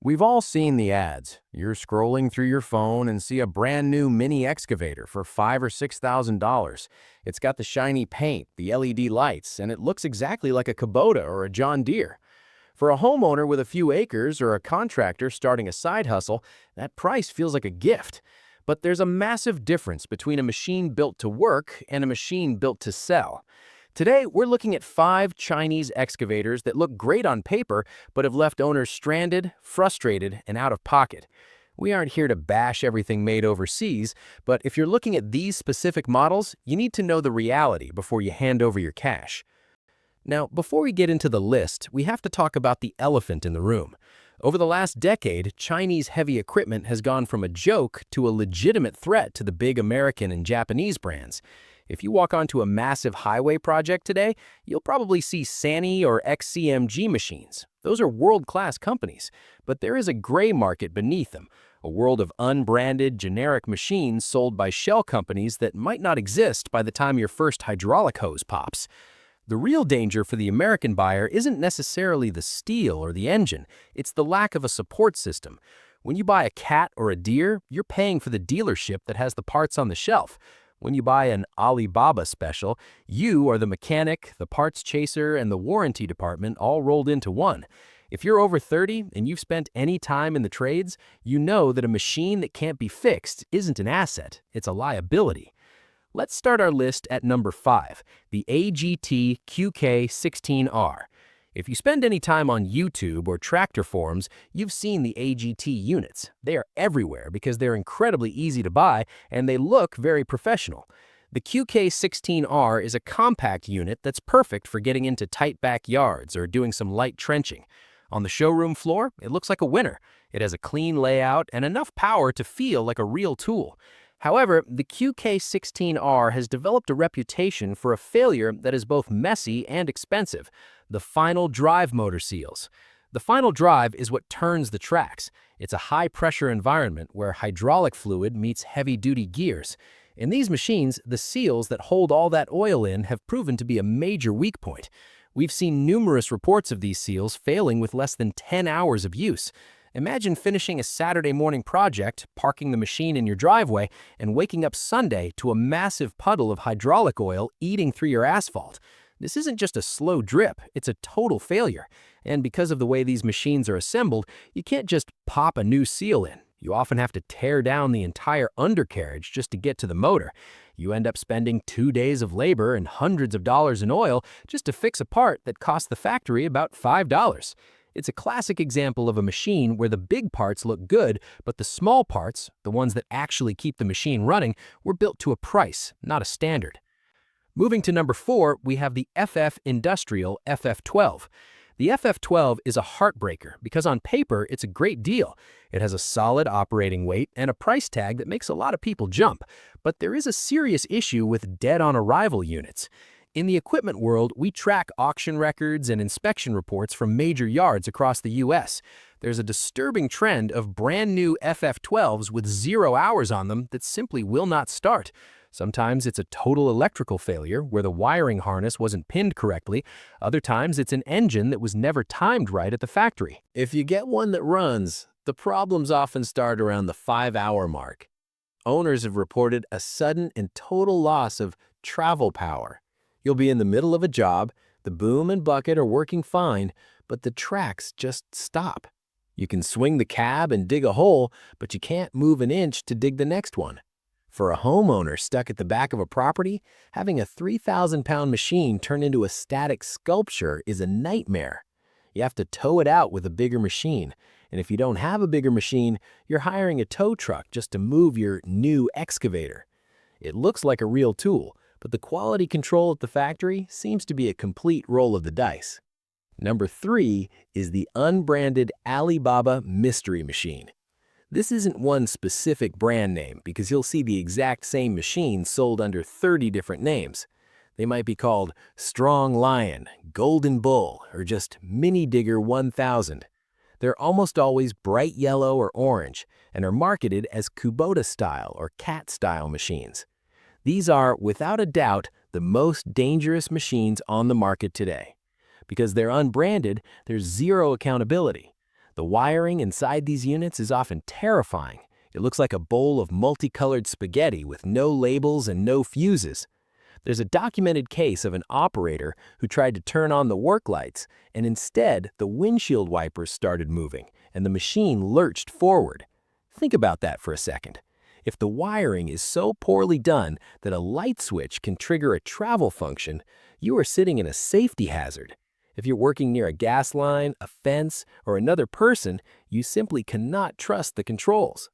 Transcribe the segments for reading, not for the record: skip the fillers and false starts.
We've all seen the ads. You're scrolling through your phone and see a brand new mini excavator for $5,000 or $6,000. It's got the shiny paint, the LED lights, and it looks exactly like a Kubota or a John Deere. For a homeowner with a few acres or a contractor starting a side hustle, that price feels like a gift. But there's a massive difference between a machine built to work and a machine built to sell. Today, we're looking at 5 Chinese excavators that look great on paper, but have left owners stranded, frustrated, and out of pocket. We aren't here to bash everything made overseas, but if you're looking at these specific models, you need to know the reality before you hand over your cash. Now, before we get into the list, we have to talk about the elephant in the room. Over the last decade, Chinese heavy equipment has gone from a joke to a legitimate threat to the big American and Japanese brands. If you walk onto a massive highway project today, you'll probably see Sany or XCMG machines. Those are world-class companies, but there is a gray market beneath them, a world of unbranded, generic machines sold by shell companies that might not exist by the time your first hydraulic hose pops. The real danger for the American buyer isn't necessarily the steel or the engine, it's the lack of a support system. When you buy a cat or a deer, you're paying for the dealership that has the parts on the shelf. When you buy an Alibaba special, you are the mechanic, the parts chaser, and the warranty department all rolled into one. If you're over 30 and you've spent any time in the trades, you know that a machine that can't be fixed isn't an asset, it's a liability. Let's start our list at number 5, the AGT QK16R. If you spend any time on YouTube or tractor forums, you've seen the AGT units. They are everywhere because they're incredibly easy to buy and they look very professional. The QK16R is a compact unit that's perfect for getting into tight backyards or doing some light trenching. On the showroom floor, it looks like a winner. It has a clean layout and enough power to feel like a real tool. However, the QK16R has developed a reputation for a failure that is both messy and expensive: the final drive motor seals. The final drive is what turns the tracks. It's a high-pressure environment where hydraulic fluid meets heavy-duty gears. In these machines, the seals that hold all that oil in have proven to be a major weak point. We've seen numerous reports of these seals failing with less than 10 hours of use. Imagine finishing a Saturday morning project, parking the machine in your driveway, and waking up Sunday to a massive puddle of hydraulic oil eating through your asphalt. This isn't just a slow drip, it's a total failure. And because of the way these machines are assembled, you can't just pop a new seal in. You often have to tear down the entire undercarriage just to get to the motor. You end up spending 2 days of labor and hundreds of dollars in oil just to fix a part that cost the factory about $5. It's a classic example of a machine where the big parts look good, but the small parts, the ones that actually keep the machine running, were built to a price, not a standard. Moving to number 4, we have the FF Industrial FF12. The FF12 is a heartbreaker because on paper it's a great deal. It has a solid operating weight and a price tag that makes a lot of people jump. But there is a serious issue with dead-on-arrival units. In the equipment world, we track auction records and inspection reports from major yards across the U.S. There's a disturbing trend of brand new FF12s with 0 hours on them that simply will not start. Sometimes it's a total electrical failure where the wiring harness wasn't pinned correctly. Other times it's an engine that was never timed right at the factory. If you get one that runs, the problems often start around the 5-hour mark. Owners have reported a sudden and total loss of travel power. You'll be in the middle of a job, the boom and bucket are working fine, but the tracks just stop. You can swing the cab and dig a hole, but you can't move an inch to dig the next one. For a homeowner stuck at the back of a property, having a 3,000-pound machine turn into a static sculpture is a nightmare. You have to tow it out with a bigger machine, and if you don't have a bigger machine, you're hiring a tow truck just to move your new excavator. It looks like a real tool, but the quality control at the factory seems to be a complete roll of the dice. Number 3 is the unbranded Alibaba Mystery Machine. This isn't one specific brand name because you'll see the exact same machine sold under 30 different names. They might be called Strong Lion, Golden Bull, or just Mini Digger 1000. They're almost always bright yellow or orange and are marketed as Kubota style or cat style machines. These are, without a doubt, the most dangerous machines on the market today. Because they're unbranded, there's zero accountability. The wiring inside these units is often terrifying. It looks like a bowl of multicolored spaghetti with no labels and no fuses. There's a documented case of an operator who tried to turn on the work lights, and instead the windshield wipers started moving, and the machine lurched forward. Think about that for a second. If the wiring is so poorly done that a light switch can trigger a travel function, you are sitting in a safety hazard. If you're working near a gas line, a fence, or another person, you simply cannot trust the controls.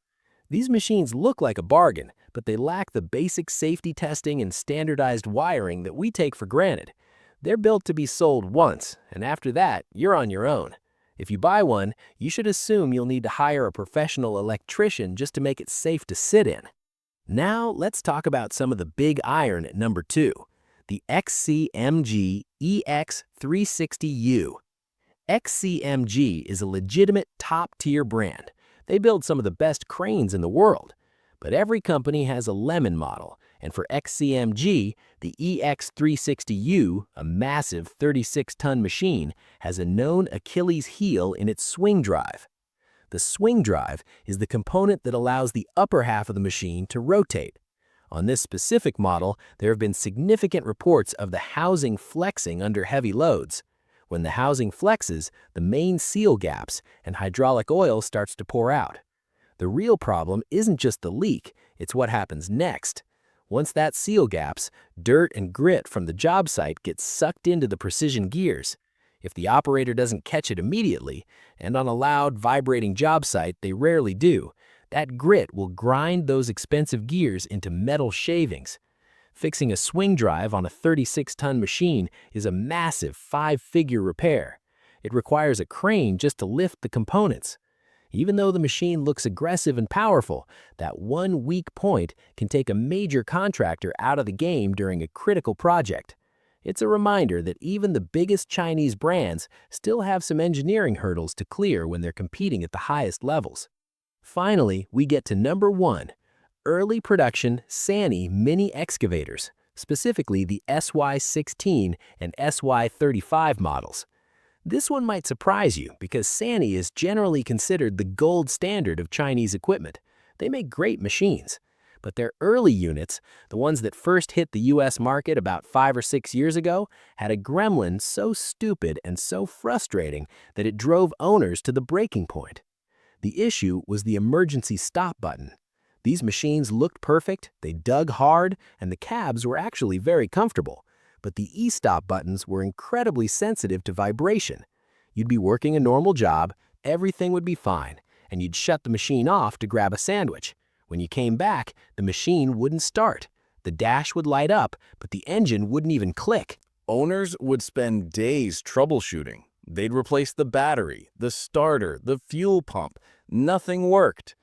These machines look like a bargain, but they lack the basic safety testing and standardized wiring that we take for granted. They're built to be sold once, and after that, you're on your own. If you buy one, you should assume you'll need to hire a professional electrician just to make it safe to sit in. Now, let's talk about some of the big iron at number 2, the XCMG EX360U. XCMG is a legitimate top-tier brand. They build some of the best cranes in the world. But every company has a lemon model, and for XCMG, the EX360U, a massive 36-ton machine, has a known Achilles heel in its swing drive. The swing drive is the component that allows the upper half of the machine to rotate. On this specific model, there have been significant reports of the housing flexing under heavy loads. When the housing flexes, the main seal gaps, and hydraulic oil starts to pour out. The real problem isn't just the leak, it's what happens next. Once that seal gaps, dirt and grit from the job site gets sucked into the precision gears. If the operator doesn't catch it immediately, and on a loud, vibrating job site they rarely do, that grit will grind those expensive gears into metal shavings. Fixing a swing drive on a 36-ton machine is a massive 5-figure repair. It requires a crane just to lift the components. Even though the machine looks aggressive and powerful, that one weak point can take a major contractor out of the game during a critical project. It's a reminder that even the biggest Chinese brands still have some engineering hurdles to clear when they're competing at the highest levels. Finally, we get to number 1, early production Sany mini excavators, specifically the SY16 and SY35 models. This one might surprise you because Sany is generally considered the gold standard of Chinese equipment. They make great machines. But their early units, the ones that first hit the US market about 5 or 6 years ago, had a gremlin so stupid and so frustrating that it drove owners to the breaking point. The issue was the emergency stop button. These machines looked perfect, they dug hard, and the cabs were actually very comfortable. But the e-stop buttons were incredibly sensitive to vibration. You'd be working a normal job, everything would be fine, and you'd shut the machine off to grab a sandwich. When you came back, the machine wouldn't start. The dash would light up, but the engine wouldn't even click. Owners would spend days troubleshooting. They'd replace the battery, the starter, the fuel pump. Nothing worked.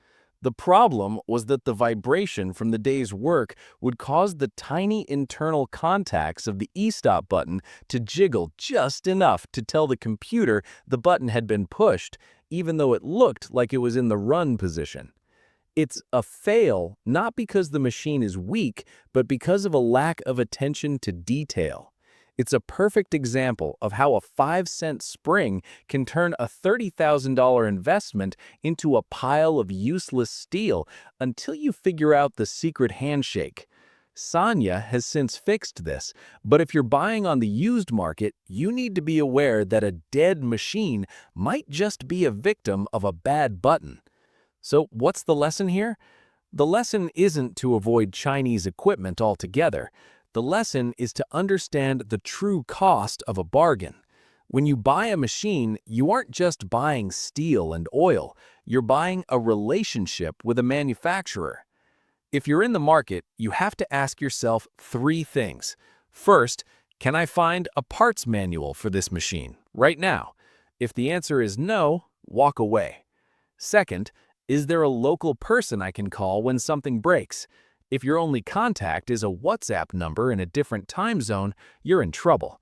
The problem was that the vibration from the day's work would cause the tiny internal contacts of the e-stop button to jiggle just enough to tell the computer the button had been pushed, even though it looked like it was in the run position. It's a fail not because the machine is weak, but because of a lack of attention to detail. It's a perfect example of how a 5-cent spring can turn a $30,000 investment into a pile of useless steel until you figure out the secret handshake. Sany has since fixed this, but if you're buying on the used market, you need to be aware that a dead machine might just be a victim of a bad button. So what's the lesson here? The lesson isn't to avoid Chinese equipment altogether. The lesson is to understand the true cost of a bargain. When you buy a machine, you aren't just buying steel and oil, you're buying a relationship with a manufacturer. If you're in the market, you have to ask yourself 3 things. First, can I find a parts manual for this machine right now? If the answer is no, walk away. Second, is there a local person I can call when something breaks? If your only contact is a WhatsApp number in a different time zone, you're in trouble.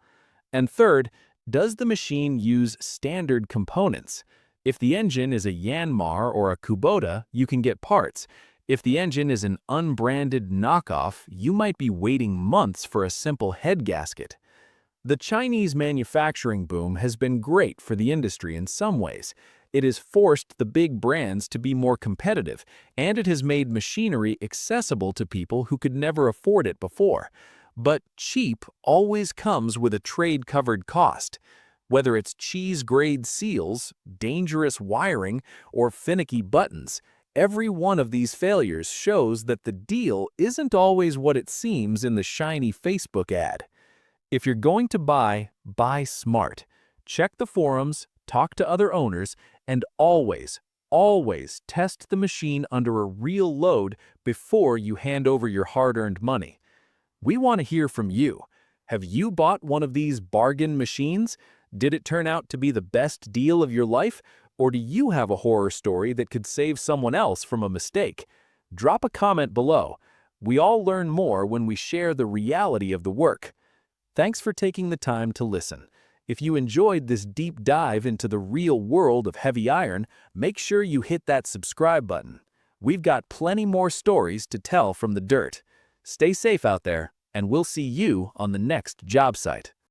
And third, does the machine use standard components? If the engine is a Yanmar or a Kubota, you can get parts. If the engine is an unbranded knockoff, you might be waiting months for a simple head gasket. The Chinese manufacturing boom has been great for the industry in some ways. It has forced the big brands to be more competitive, and it has made machinery accessible to people who could never afford it before. But cheap always comes with a trade-covered cost. Whether it's cheese-grade seals, dangerous wiring, or finicky buttons, every one of these failures shows that the deal isn't always what it seems in the shiny Facebook ad. If you're going to buy smart. Check the forums, talk to other owners, and always test the machine under a real load before you hand over your hard-earned money. We want to hear from you. Have you bought one of these bargain machines? Did it turn out to be the best deal of your life? Or do you have a horror story that could save someone else from a mistake? Drop a comment below. We all learn more when we share the reality of the work. Thanks for taking the time to listen. If you enjoyed this deep dive into the real world of heavy iron, make sure you hit that subscribe button. We've got plenty more stories to tell from the dirt. Stay safe out there, and we'll see you on the next job site.